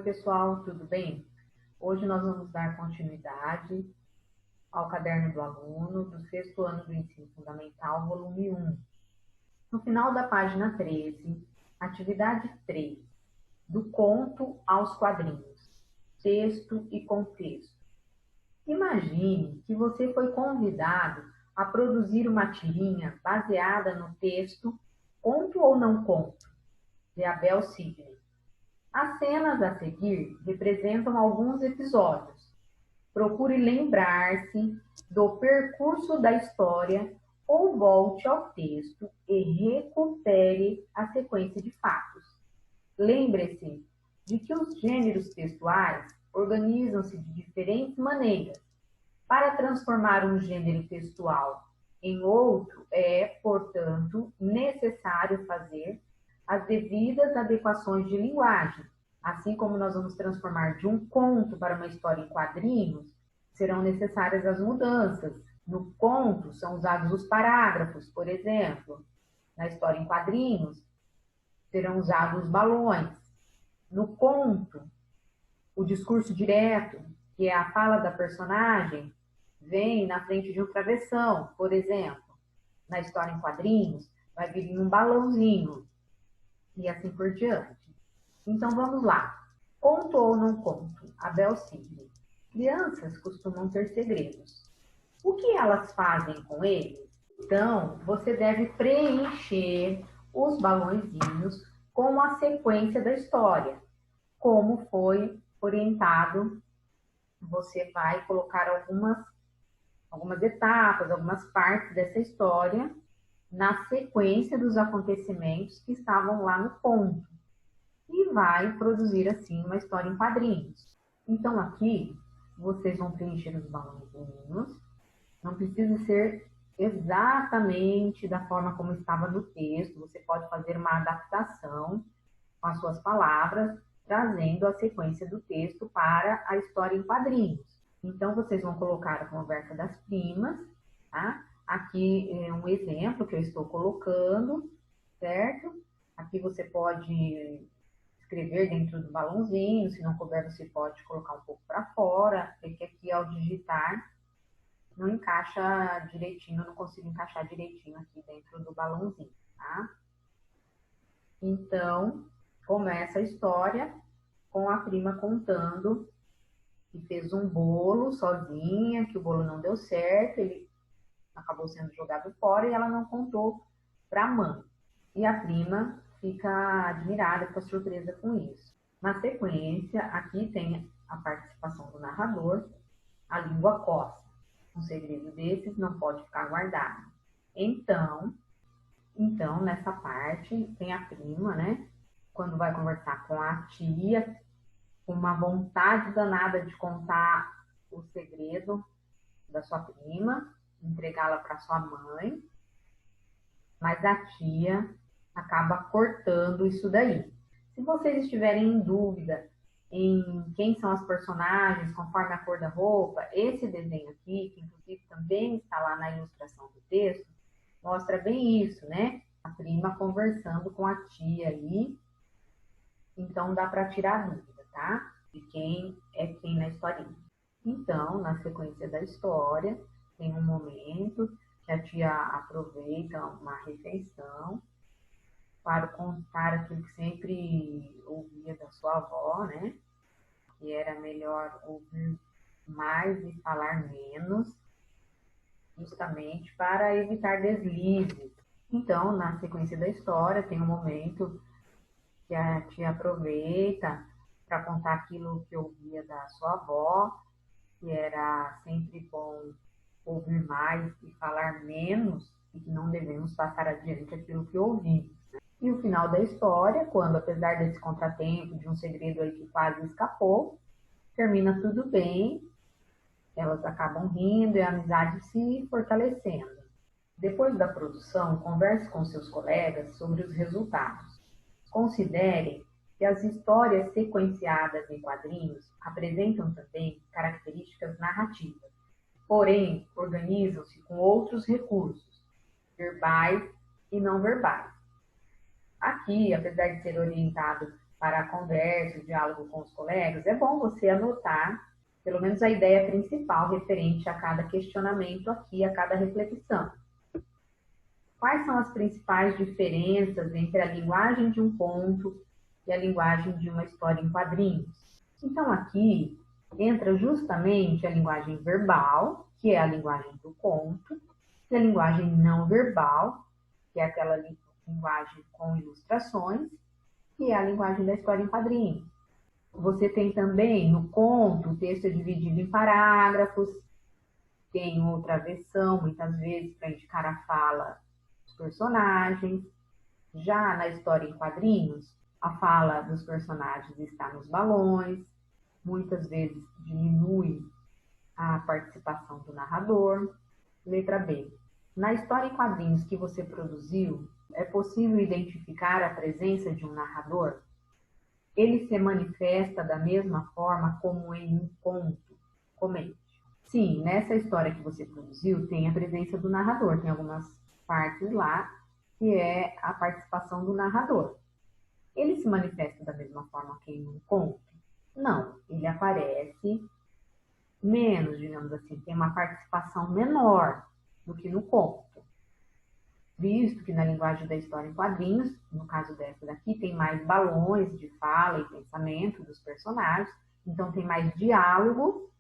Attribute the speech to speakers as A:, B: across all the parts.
A: Oi, pessoal, tudo bem? Hoje nós vamos dar continuidade ao caderno do aluno do sexto ano do ensino fundamental, volume 1. No final da página 13, atividade 3, do conto aos quadrinhos, texto e contexto. Imagine que você foi convidado a produzir uma tirinha baseada no texto Conto ou Não Conto, de Abel Sidney. As cenas a seguir representam alguns episódios. Procure lembrar-se do percurso da história ou volte ao texto e recupere a sequência de fatos. Lembre-se de que os gêneros textuais organizam-se de diferentes maneiras. Para transformar um gênero textual em outro, é, portanto, necessário fazer as devidas adequações de linguagem. Assim como nós vamos transformar de um conto para uma história em quadrinhos, serão necessárias as mudanças. No conto são usados os parágrafos, por exemplo. Na história em quadrinhos, serão usados os balões. No conto, o discurso direto, que é a fala da personagem, vem na frente de um travessão, por exemplo. Na história em quadrinhos, vai vir em um balãozinho. E assim por diante. Então vamos lá. Conto ou não conto? Abel Sidney. Crianças costumam ter segredos. O que elas fazem com eles? Então, você deve preencher os balõezinhos com a sequência da história. Como foi orientado, você vai colocar algumas etapas, algumas partes dessa história na sequência dos acontecimentos que estavam lá no conto. E vai produzir, assim, uma história em quadrinhos. Então, aqui, vocês vão preencher os balãozinhos. Não precisa ser exatamente da forma como estava no texto. Você pode fazer uma adaptação com as suas palavras, trazendo a sequência do texto para a história em quadrinhos. Então, vocês vão colocar a conversa das primas, tá? Aqui é um exemplo que eu estou colocando, certo? Aqui você pode escrever dentro do balãozinho, se não couber você pode colocar um pouco para fora, porque aqui ao digitar não encaixa direitinho, eu não consigo encaixar direitinho aqui dentro do balãozinho, tá? Então, começa a história com a prima contando que fez um bolo sozinha, que o bolo não deu certo, ele acabou sendo jogado fora e ela não contou para a mãe. E a prima fica admirada, fica surpresa com isso. Na sequência, aqui tem a participação do narrador, a língua coça. Um segredo desses não pode ficar guardado. Então, nessa parte, tem a prima, né? Quando vai conversar com a tia, com uma vontade danada de contar o segredo da sua prima, entregá-la para sua mãe, mas a tia acaba cortando isso daí. Se vocês estiverem em dúvida em quem são as personagens, conforme a cor da roupa, esse desenho aqui, que inclusive também está lá na ilustração do texto, mostra bem isso, né? A prima conversando com a tia aí, então dá para tirar a dúvida, tá? De quem é quem na historinha. Então, na sequência da história, tem um momento que a tia aproveita uma refeição para contar aquilo que sempre ouvia da sua avó, né? Que era melhor ouvir mais e falar menos, justamente para evitar deslizes. Então, na sequência da história, tem um momento que a tia aproveita para contar aquilo que ouvia da sua avó, que era sempre bom ouvir mais e falar menos, e que não devemos passar adiante aquilo que ouvimos. E o final da história, quando, apesar desse contratempo, de um segredo aí que quase escapou, termina tudo bem, elas acabam rindo e a amizade se fortalecendo. Depois da produção, converse com seus colegas sobre os resultados. Considere que as histórias sequenciadas em quadrinhos apresentam também características narrativas, porém organizam-se com outros recursos, verbais e não verbais. Aqui, apesar de ser orientado para a conversa, o diálogo com os colegas, é bom você anotar pelo menos a ideia principal referente a cada questionamento aqui, a cada reflexão. Quais são as principais diferenças entre a linguagem de um conto e a linguagem de uma história em quadrinhos? Então, aqui entra justamente a linguagem verbal, que é a linguagem do conto, e a linguagem não verbal, que é aquela linguagem com ilustrações, que é a linguagem da história em quadrinhos. Você tem também no conto, o texto é dividido em parágrafos, tem outra versão, muitas vezes, para indicar a fala dos personagens. Já na história em quadrinhos, a fala dos personagens está nos balões, muitas vezes diminui a participação do narrador. Letra B. Na história em quadrinhos que você produziu, é possível identificar a presença de um narrador? Ele se manifesta da mesma forma como em um conto? Comente. Sim, nessa história que você produziu, tem a presença do narrador. Tem algumas partes lá que é a participação do narrador. Ele se manifesta da mesma forma que em um conto? Não, ele aparece menos, digamos assim, tem uma participação menor do que no conto. Visto que na linguagem da história em quadrinhos, no caso dessa daqui, tem mais balões de fala e pensamento dos personagens, então tem mais diálogo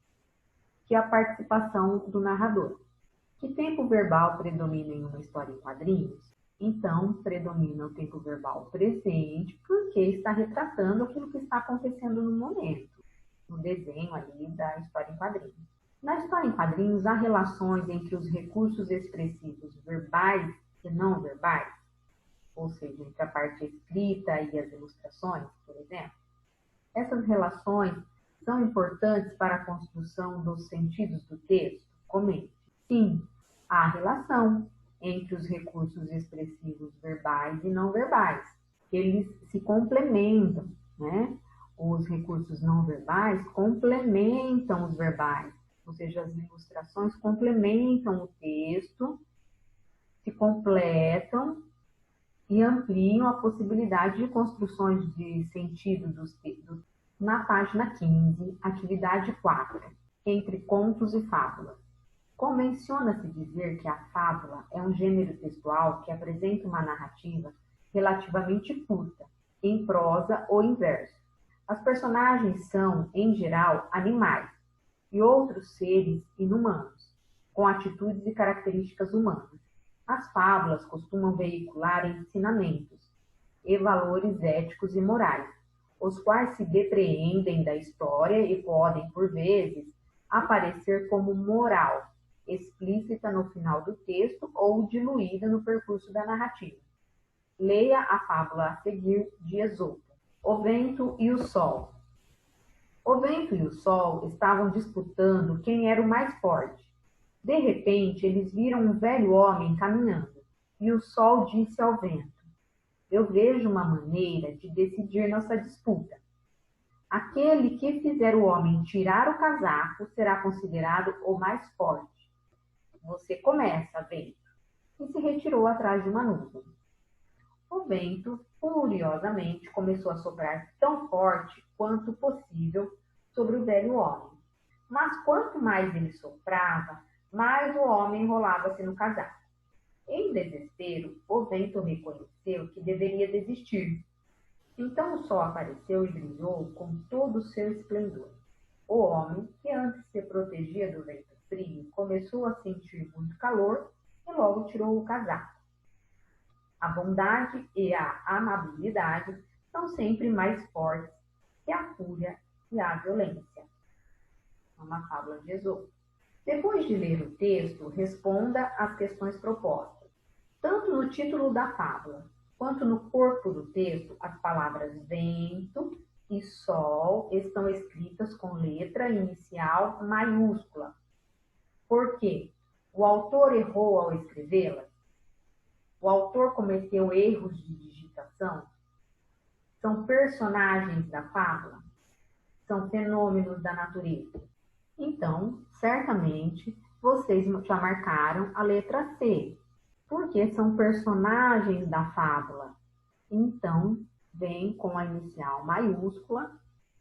A: que a participação do narrador. Que tempo verbal predomina em uma história em quadrinhos? Então, predomina o tempo verbal presente, porque está retratando aquilo que está acontecendo no momento, no desenho ali da história em quadrinhos. Na história em quadrinhos, há relações entre os recursos expressivos verbais e não verbais, ou seja, entre a parte escrita e as ilustrações, por exemplo. Essas relações são importantes para a construção dos sentidos do texto? Comente. Sim, há relação entre os recursos expressivos verbais e não verbais. Eles se complementam, né? Os recursos não verbais complementam os verbais, ou seja, as ilustrações complementam o texto, se completam e ampliam a possibilidade de construções de sentido dos textos. Na página 15, atividade 4, entre contos e fábulas. Convenciona-se dizer que a fábula é um gênero textual que apresenta uma narrativa relativamente curta, em prosa ou em verso. As personagens são, em geral, animais e outros seres inumanos, com atitudes e características humanas. As fábulas costumam veicular ensinamentos e valores éticos e morais, os quais se depreendem da história e podem, por vezes, aparecer como moral, explícita no final do texto ou diluída no percurso da narrativa. Leia a fábula a seguir de Esopo. O vento e o sol. O vento e o sol estavam disputando quem era o mais forte. De repente, eles viram um velho homem caminhando, e o sol disse ao vento: eu vejo uma maneira de decidir nossa disputa. Aquele que fizer o homem tirar o casaco será considerado o mais forte. Você começa, vento. E se retirou atrás de uma nuvem. O vento, furiosamente, começou a soprar tão forte quanto possível sobre o velho homem. Mas quanto mais ele soprava, mais o homem enrolava-se no casaco. Em desespero, o vento reconheceu que deveria desistir. Então o sol apareceu e brilhou com todo o seu esplendor. O homem, que antes se protegia do vento frio, começou a sentir muito calor e logo tirou o casaco. A bondade e a amabilidade são sempre mais fortes que a fúria e a violência. É uma fábula de Esopo. Depois de ler o texto, responda às questões propostas. Tanto no título da fábula, quanto no corpo do texto, as palavras vento e sol estão escritas com letra inicial maiúscula. Por quê? O autor errou ao escrevê-las? O autor cometeu erros de digitação? São personagens da fábula? São fenômenos da natureza? Então, certamente, vocês já marcaram a letra C, porque são personagens da fábula. Então, vem com a inicial maiúscula,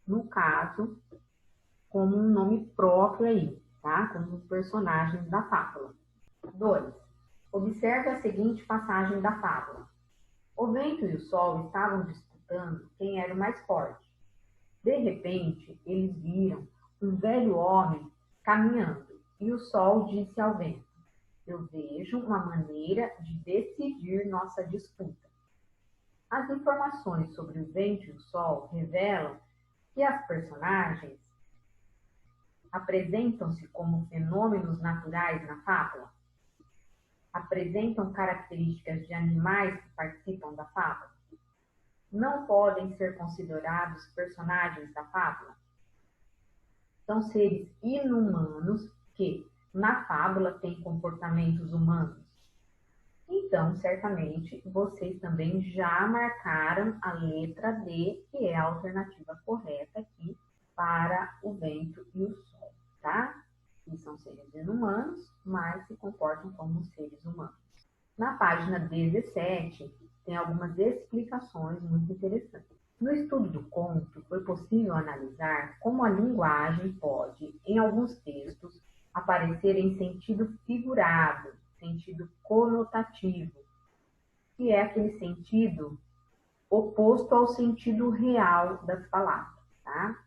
A: no caso, como um nome próprio aí, tá? Como personagens da fábula. 2. Observe a seguinte passagem da fábula. O vento e o sol estavam disputando quem era o mais forte. De repente, eles viram um velho homem caminhando e o sol disse ao vento: eu vejo uma maneira de decidir nossa disputa. As informações sobre o vento e o sol revelam que as personagens apresentam-se como fenômenos naturais na fábula? Apresentam características de animais que participam da fábula? Não podem ser considerados personagens da fábula? São seres inumanos que, na fábula, têm comportamentos humanos. Então, certamente, vocês também já marcaram a letra D, que é a alternativa correta aqui para o vento e o sol, tá? Que são seres inumanos, mas se comportam como seres humanos. Na página 17, tem algumas explicações muito interessantes. No estudo do conto, foi possível analisar como a linguagem pode, em alguns textos, aparecer em sentido figurado, sentido conotativo, que é aquele sentido oposto ao sentido real das palavras, tá?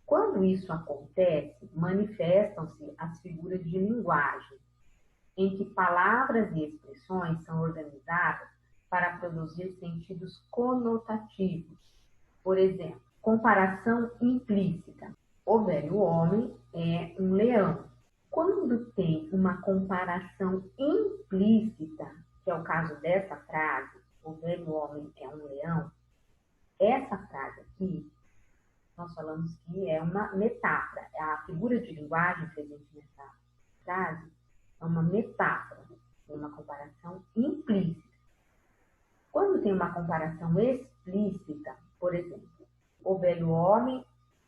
A: Quando isso acontece, manifestam-se as figuras de linguagem, em que palavras e expressões são organizadas para produzir sentidos conotativos. Por exemplo, comparação implícita. O velho homem é um leão. Quando tem uma comparação implícita, que é o caso dessa frase, o velho homem é um leão, essa frase aqui, nós falamos que é uma metáfora. A figura de linguagem presente nessa frase é uma metáfora, é uma comparação implícita. Quando tem uma comparação explícita, por exemplo, o velho homem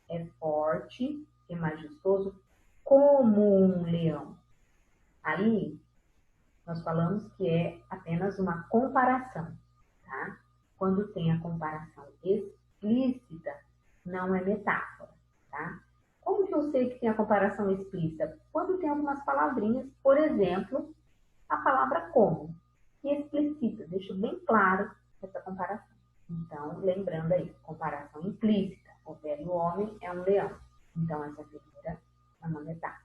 A: é forte e majestoso como um leão. Aí, nós falamos que é apenas uma comparação, tá? Quando tem a comparação explícita, não é metáfora, tá? Como que eu sei que tem a comparação explícita? Quando tem algumas palavrinhas, por exemplo, a palavra como, que explicita, deixa bem claro essa comparação. Então, lembrando aí, comparação implícita, o velho homem é um leão. Então, essa figura é uma metáfora.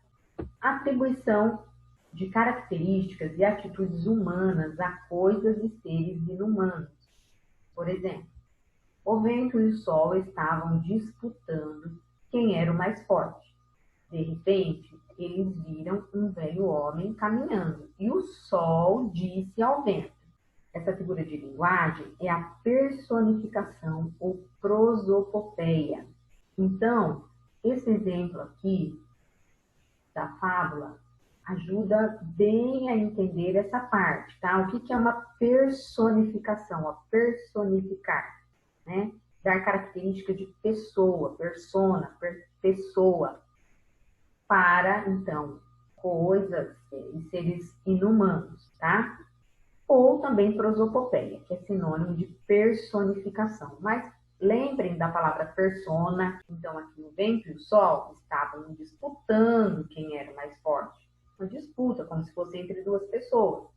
A: Atribuição de características e atitudes humanas a coisas e seres inumanos. Por exemplo, o vento e o sol estavam disputando quem era o mais forte. De repente, eles viram um velho homem caminhando e o sol disse ao vento. Essa figura de linguagem é a personificação ou prosopopeia. Então, esse exemplo aqui da fábula ajuda bem a entender essa parte, tá? O que é uma personificação? A personificar, né? Dar característica de pessoa, persona, pessoa, para, então, coisas e seres inumanos, tá? Ou também prosopopeia, que é sinônimo de personificação. Mas lembrem da palavra persona. Então, aqui o vento e o sol estavam disputando quem era o mais forte. Uma disputa, como se fosse entre duas pessoas.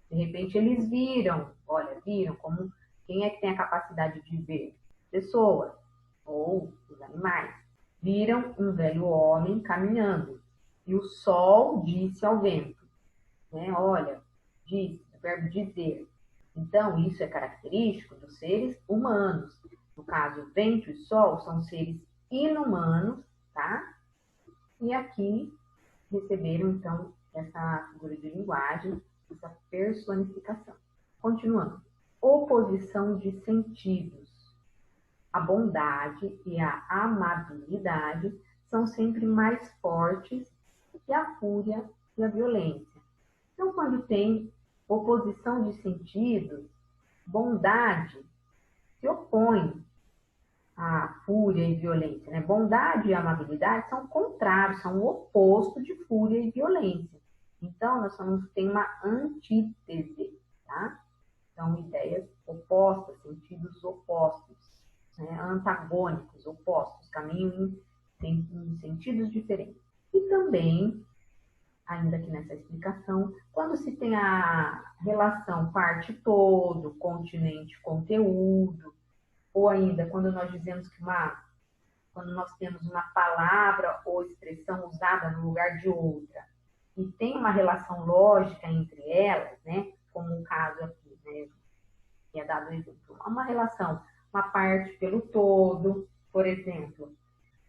A: De repente, eles viram, viram como quem é que tem a capacidade de ver? Pessoas ou os animais. Viram um velho homem caminhando e o sol disse ao vento, né? Olha, disse, o verbo dizer. Então, isso é característico dos seres humanos. No caso, vento e sol são seres inumanos, tá? E aqui receberam, então, essa figura de linguagem, essa personificação. Continuando. Oposição de sentidos. A bondade e a amabilidade são sempre mais fortes que a fúria e a violência. Então, quando tem oposição de sentidos, bondade se opõe à fúria e violência, né? Bondade e amabilidade são contrários, são o oposto de fúria e violência. Então, nós falamos que tem uma antítese, tá? São ideias opostas, sentidos opostos. antagônicos, opostos, caminham em sentidos diferentes. E também, ainda aqui nessa explicação, quando se tem a relação parte-todo, continente-conteúdo, ou ainda quando nós dizemos que quando nós temos uma palavra ou expressão usada no lugar de outra, e tem uma relação lógica entre elas, né? Como o caso aqui, né? Que é dado exemplo. Uma relação, uma parte pelo todo, por exemplo.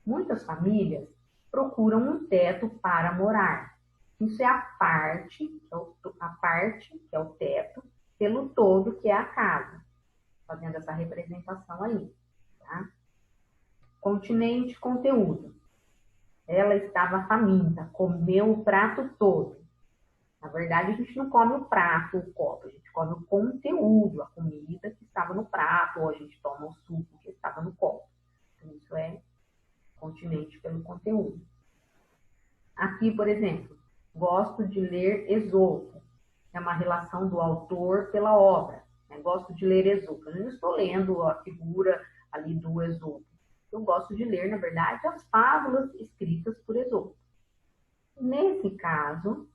A: Muitas famílias procuram um teto para morar. Isso é a parte, que é o teto, pelo todo, que é a casa. Fazendo essa representação aí, tá? Continente, conteúdo. Ela estava faminta, comeu o prato todo. Na verdade, a gente não come o prato, o copo, a gente come o conteúdo, a comida que estava no prato, ou a gente toma o suco que estava no copo. Então, isso é continente pelo conteúdo. Aqui, por exemplo, gosto de ler Esopo. É uma relação do autor pela obra. Né? Gosto de ler Esopo. Eu não estou lendo a figura ali do Esopo. Eu gosto de ler, na verdade, as fábulas escritas por Esopo. Nesse caso,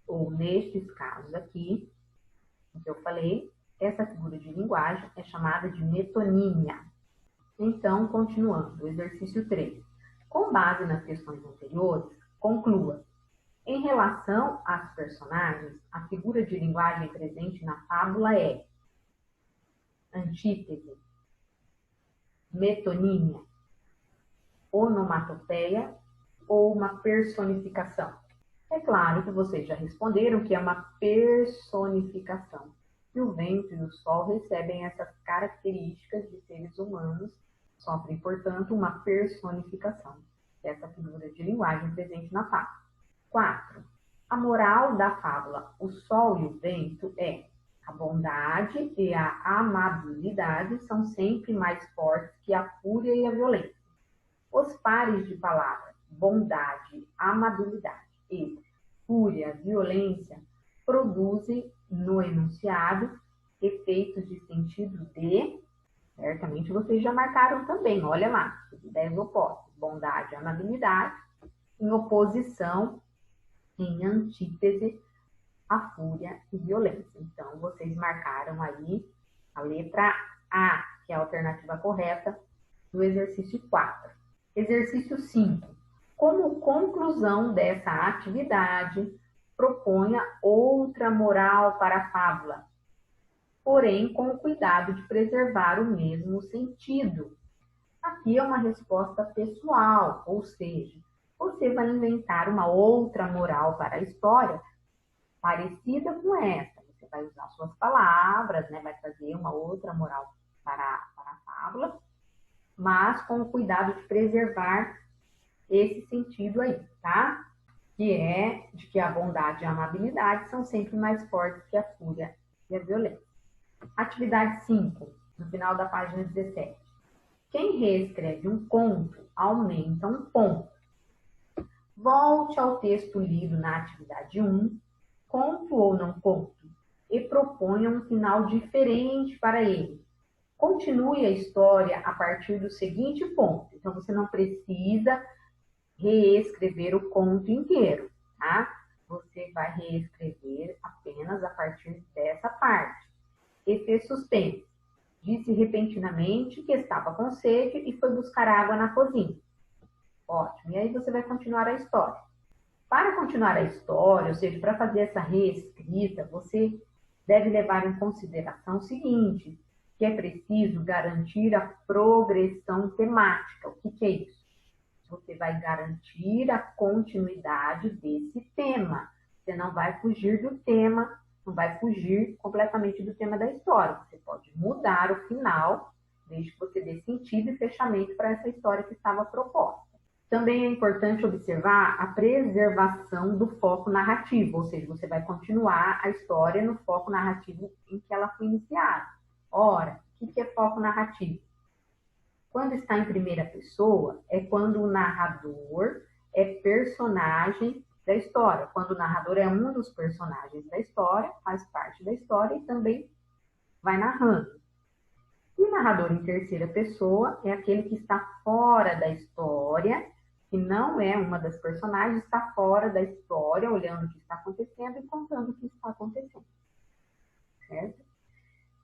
A: ou nestes casos aqui, que eu falei, essa figura de linguagem é chamada de metonímia. Então, continuando, o exercício 3. Com base nas questões anteriores, conclua. Em relação às personagens, a figura de linguagem presente na fábula é antítese, metonímia, onomatopeia ou uma personificação. É claro que vocês já responderam que é uma personificação. E o vento e o sol recebem essas características de seres humanos, sofrem, portanto, uma personificação dessa figura de linguagem presente na fábula. 4. A moral da fábula O Sol e o Vento é: a bondade e a amabilidade são sempre mais fortes que a fúria e a violência. Os pares de palavras bondade, amabilidade e fúria, violência produzem no enunciado efeitos de sentido de... Certamente vocês já marcaram também, olha lá, ideias opostas, bondade e amabilidade, em oposição, em antítese, a fúria e violência. Então, vocês marcaram aí a letra A, que é a alternativa correta do exercício 4. Exercício 5. Como conclusão dessa atividade, proponha outra moral para a fábula, porém com o cuidado de preservar o mesmo sentido. Aqui é uma resposta pessoal, ou seja, você vai inventar uma outra moral para a história parecida com essa. Você vai usar suas palavras, né? Vai trazer uma outra moral para a fábula, mas com o cuidado de preservar esse sentido aí, tá? Que é de que a bondade e a amabilidade são sempre mais fortes que a fúria e a violência. Atividade 5, no final da página 17. Quem reescreve um conto aumenta um ponto. Volte ao texto lido na atividade 1, conto ou não conto, e proponha um final diferente para ele. Continue a história a partir do seguinte ponto. Então, você não precisa reescrever o conto inteiro, tá? Você vai reescrever apenas a partir dessa parte. E fez suspense. Disse repentinamente que estava com sede e foi buscar água na cozinha. Ótimo. E aí você vai continuar a história. Para continuar a história, ou seja, para fazer essa reescrita, você deve levar em consideração o seguinte, que é preciso garantir a progressão temática. O que é isso? Você vai garantir a continuidade desse tema. Você não vai fugir do tema, não vai fugir completamente do tema da história. Você pode mudar o final, desde que você dê sentido e fechamento para essa história que estava proposta. Também é importante observar a preservação do foco narrativo, ou seja, você vai continuar a história no foco narrativo em que ela foi iniciada. Ora, o que é foco narrativo? Quando está em primeira pessoa, é quando o narrador é personagem da história. Quando o narrador é um dos personagens da história, faz parte da história e também vai narrando. E narrador em terceira pessoa é aquele que está fora da história, que não é uma das personagens, está fora da história, olhando o que está acontecendo e contando o que está acontecendo. Certo?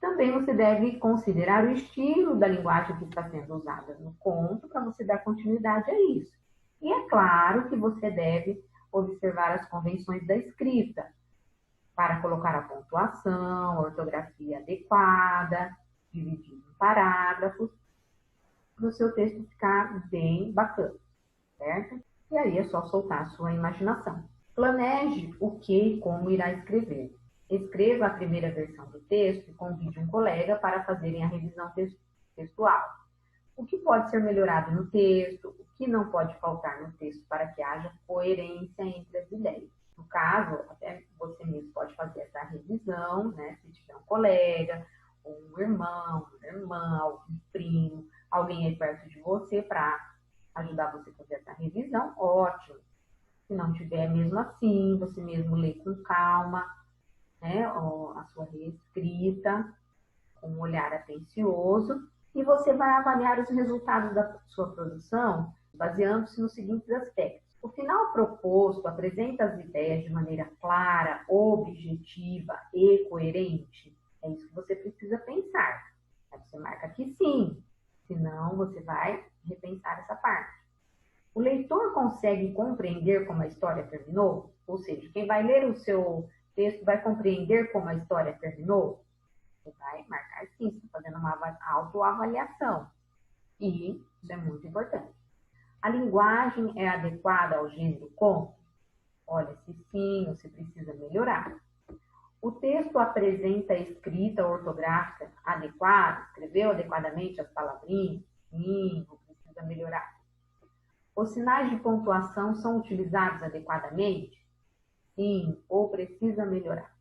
A: Também você deve considerar o estilo da linguagem que está sendo usada no conto para você dar continuidade a isso. E é claro que você deve observar as convenções da escrita para colocar a pontuação, a ortografia adequada, dividir em parágrafos, para o seu texto ficar bem bacana, certo? E aí é só soltar a sua imaginação. Planeje o que e como irá escrever. Escreva a primeira versão do texto e convide um colega para fazerem a revisão textual. O que pode ser melhorado no texto, o que não pode faltar no texto para que haja coerência entre as ideias. No caso, até você mesmo pode fazer essa revisão, né? Se tiver um colega, um irmão, uma irmã, um primo, alguém aí perto de você para ajudar você a fazer essa revisão, ótimo. Se não tiver mesmo assim, você mesmo lê com calma, né, a sua reescrita, com um olhar atencioso, e você vai avaliar os resultados da sua produção baseando-se nos seguintes aspectos. O final proposto apresenta as ideias de maneira clara, objetiva e coerente? É isso que você precisa pensar. Aí você marca que sim, senão você vai repensar essa parte. O leitor consegue compreender como a história terminou? Ou seja, quem vai ler o seu texto vai compreender como a história terminou? Você vai marcar sim, você está fazendo uma autoavaliação. E isso é muito importante. A linguagem é adequada ao gênero conto? Olha, se sim, você precisa melhorar. O texto apresenta a escrita ortográfica adequada? Escreveu adequadamente as palavrinhas? Sim, precisa melhorar. Os sinais de pontuação são utilizados adequadamente? Sim, ou precisa melhorar.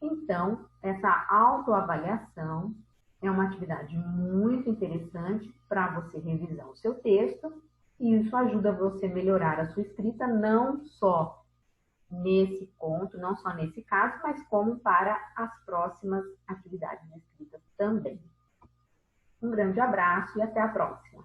A: Então, essa autoavaliação é uma atividade muito interessante para você revisar o seu texto e isso ajuda você a melhorar a sua escrita, não só nesse ponto, não só nesse caso, mas como para as próximas atividades de escrita também. Um grande abraço e até a próxima!